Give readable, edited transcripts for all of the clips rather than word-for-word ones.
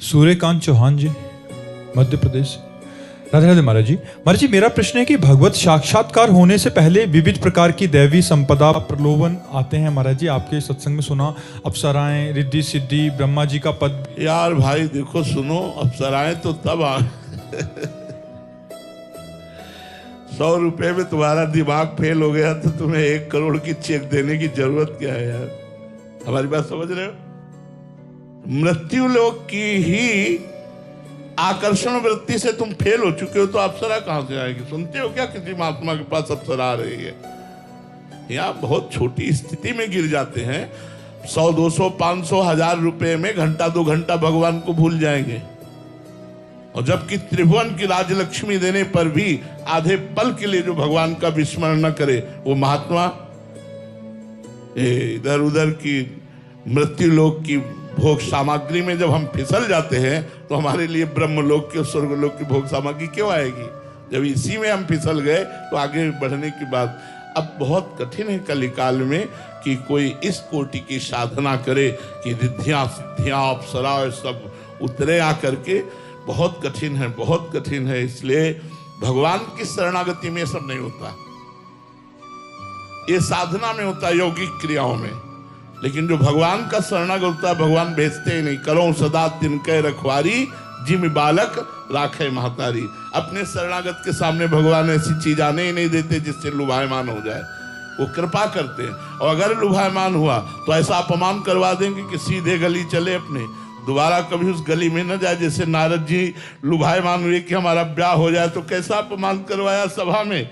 सूर्यकांत चौहान जी, मध्य प्रदेश। राधे राधे महाराज जी। महाराज जी, मेरा प्रश्न है कि भगवत साक्षात्कार होने से पहले विविध प्रकार की दैवी संपदा प्रलोभन आते हैं। महाराज जी, आपके सत्संग में सुना अप्सराएं, रिद्धि सिद्धि, ब्रह्मा जी का पद। यार भाई देखो सुनो, अप्सराएं तो तब आ 100 रुपए में तुम्हारा दिमाग फेल हो गया तो तुम्हें 1 करोड़ की चेक देने की जरूरत क्या है यार? हमारी बात समझ रहे हो? मृत्यु लोक की ही आकर्षण वृत्ति से तुम फेल हो चुके हो तो अप्सरा कहां से आएगी? सुनते हो क्या किसी महात्मा के पास अप्सरा आ रही है? या बहुत छोटी स्थिति में गिर जाते हैं। 100, 200, 500, 1000 रुपए में घंटा 2 घंटा भगवान को भूल जाएंगे। और जबकि त्रिभुवन की राजलक्ष्मी देने पर भी आधे पल के लिए जो भगवान का विस्मरण न करे वो महात्मा इधर उधर की मृत्यु लोक की भोग सामग्री में जब हम फिसल जाते हैं तो हमारे लिए ब्रह्मलोक की और स्वर्गलोक की भोग सामग्री क्यों आएगी? जब इसी में हम फिसल गए तो आगे बढ़ने की बात। अब बहुत कठिन है कलिकाल में कि कोई इस कोटि की साधना करे कि रिद्धियां सिद्धियां अप्सरा सब उतरे आकर के। बहुत कठिन है, बहुत कठिन है। इसलिए भगवान की शरणागति में सब नहीं होता, ये साधना में होता है, यौगिक क्रियाओं में। लेकिन जो भगवान का शरणागत होता है, भगवान भेजते ही नहीं। करो सदा तिनके रखवारी, जिम बालक राखे महतारी। अपने शरणागत के सामने भगवान ऐसी चीज आने ही नहीं देते जिससे लुभायमान हो जाए। वो कृपा करते हैं, और अगर लुभायमान हुआ तो ऐसा अपमान करवा देंगे कि सीधे गली चले अपने, दोबारा कभी उस गली में न जाए। जैसे नारद जी लुभायमान हुए कि हमारा ब्याह हो जाए तो कैसा अपमान करवाया सभा में।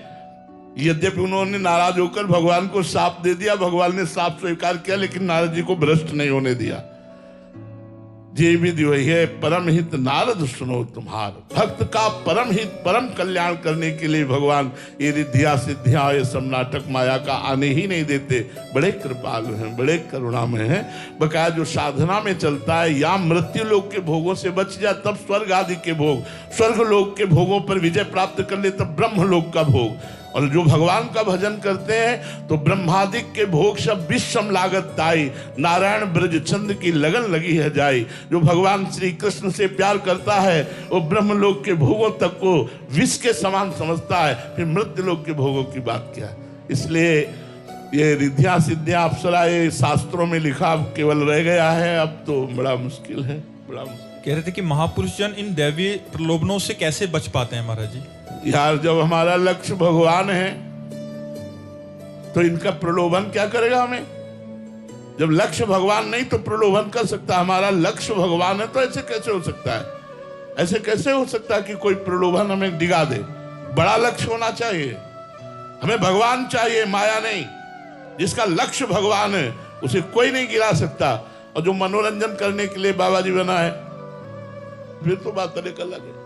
यद्यपि उन्होंने नाराज होकर भगवान को साप दे दिया, भगवान ने साप स्वीकार किया, लेकिन नारद जी को भ्रष्ट नहीं होने दिया। जे विधि वही है परम हित नारद सुनो तुम्हार। भक्त का परम हित परम कल्याण करने के लिए भगवान ये रिद्धियां सिद्धियां ये सब नाटक माया का आने ही नहीं देते। बड़े कृपालु हैं, बड़े करुणामय हैं। बकाया जो साधना में चलता है या मृत्यु लोक के भोगों से बच जाए तब स्वर्ग आदि के भोग, स्वर्ग लोक के भोगों पर विजय प्राप्त कर ले तब ब्रह्म लोक का भोग। और जो भगवान का भजन करते हैं तो ब्रह्मादिक के भोग सब विषम लागत ताई, नारायण ब्रज चंद की लगन लगी है जाई। जो भगवान श्री कृष्ण से प्यार करता है वो ब्रह्मलोक के भोगों तक को विष के समान समझता है, फिर मृत्यु लोक के भोगों की बात क्या। इसलिए ये रिद्धियां सिद्धियां अप्सरा ये शास्त्रों में लिखा केवल रह गया है, अब तो बड़ा मुश्किल है, बड़ा मुश्किल। कह रहे थे कि महापुरुष जन इन दैवीय प्रलोभनों से कैसे बच पाते हैं महाराज जी? यार जब हमारा लक्ष्य भगवान है तो इनका प्रलोभन क्या करेगा हमें? जब लक्ष्य भगवान नहीं तो प्रलोभन कर सकता। हमारा लक्ष्य भगवान है तो ऐसे कैसे हो सकता है? ऐसे कैसे हो सकता है कि कोई प्रलोभन हमें डिगा दे? बड़ा लक्ष्य होना चाहिए। हमें भगवान चाहिए, माया नहीं। जिसका लक्ष्य भगवान है उसे कोई नहीं गिरा सकता। और जो मनोरंजन करने के लिए बाबा जी बना है फिर तो बात अलग है।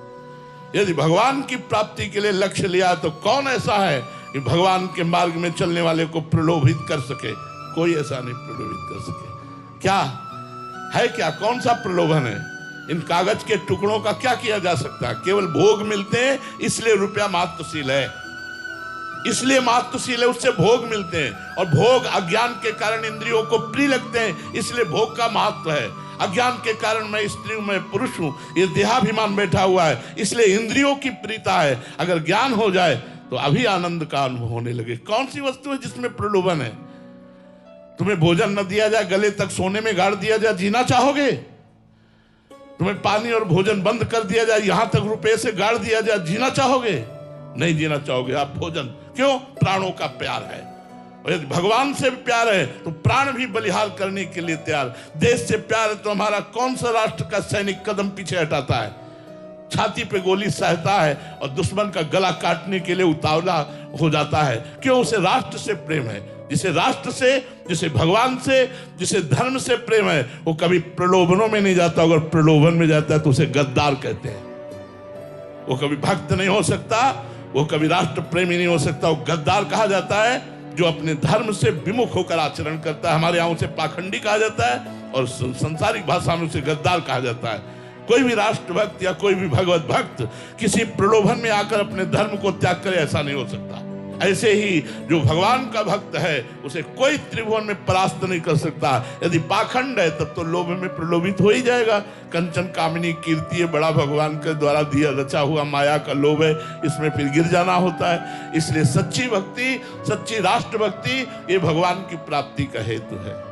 यदि भगवान की प्राप्ति के लिए लक्ष्य लिया तो कौन ऐसा है कि भगवान के मार्ग में चलने वाले को प्रलोभित कर सके? कोई ऐसा नहीं प्रलोभित कर सके। क्या है, क्या कौन सा प्रलोभन है? इन कागज के टुकड़ों का क्या किया जा सकता है? केवल भोग मिलते हैं इसलिए रुपया महत्वशील है, इसलिए महत्वशील है, उससे भोग मिलते हैं। और भोग अज्ञान के कारण इंद्रियों को प्रिय लगते हैं इसलिए भोग का महत्व है। अज्ञान के कारण मैं स्त्री हूं, मैं पुरुष हूं, ये देहाभिमान बैठा हुआ है इसलिए इंद्रियों की प्रीता है। अगर ज्ञान हो जाए तो अभी आनंद का अनुभव होने लगे। कौन सी वस्तु है जिसमें प्रलोभन है? तुम्हें भोजन न दिया जाए, गले तक सोने में गाड़ दिया जाए, जीना चाहोगे? तुम्हें पानी और भोजन बंद कर दिया जाए, यहां तक रुपए से गाड़ दिया जाए, जीना चाहोगे? नहीं जीना चाहोगे आप। भोजन क्यों? प्राणों का प्यार है। और यदि भगवान से प्यार है तो प्राण भी बलिहार करने के लिए तैयार। देश से प्यार है तो हमारा कौन सा राष्ट्र का सैनिक कदम पीछे हटाता है? छाती पे गोली सहता है और दुश्मन का गला काटने के लिए उतावला हो जाता है। क्यों? उसे राष्ट्र से प्रेम है। जिसे राष्ट्र से, जिसे भगवान से, जिसे धर्म से प्रेम है वो कभी प्रलोभनों में नहीं जाता। अगर प्रलोभन में जाता है तो उसे गद्दार कहते हैं। वो कभी भक्त नहीं हो सकता, वो कभी राष्ट्र प्रेमी नहीं हो सकता, वो गद्दार कहा जाता है। जो अपने धर्म से विमुख होकर आचरण करता है, हमारे यहाँ उसे पाखंडी कहा जाता है और संसारिक भाषा में उसे गद्दार कहा जाता है। कोई भी राष्ट्र भक्त या कोई भी भगवत भक्त किसी प्रलोभन में आकर अपने धर्म को त्याग करे ऐसा नहीं हो सकता। ऐसे ही जो भगवान का भक्त है उसे कोई त्रिभुवन में परास्त नहीं कर सकता। यदि पाखंड है तब तो लोभ में प्रलोभित हो ही जाएगा। कंचन कामिनी कीर्ति है, बड़ा भगवान के द्वारा दिया रचा हुआ माया का लोभ है, इसमें फिर गिर जाना होता है। इसलिए सच्ची भक्ति, सच्ची राष्ट्र भक्ति ये भगवान की प्राप्ति का हेतु है।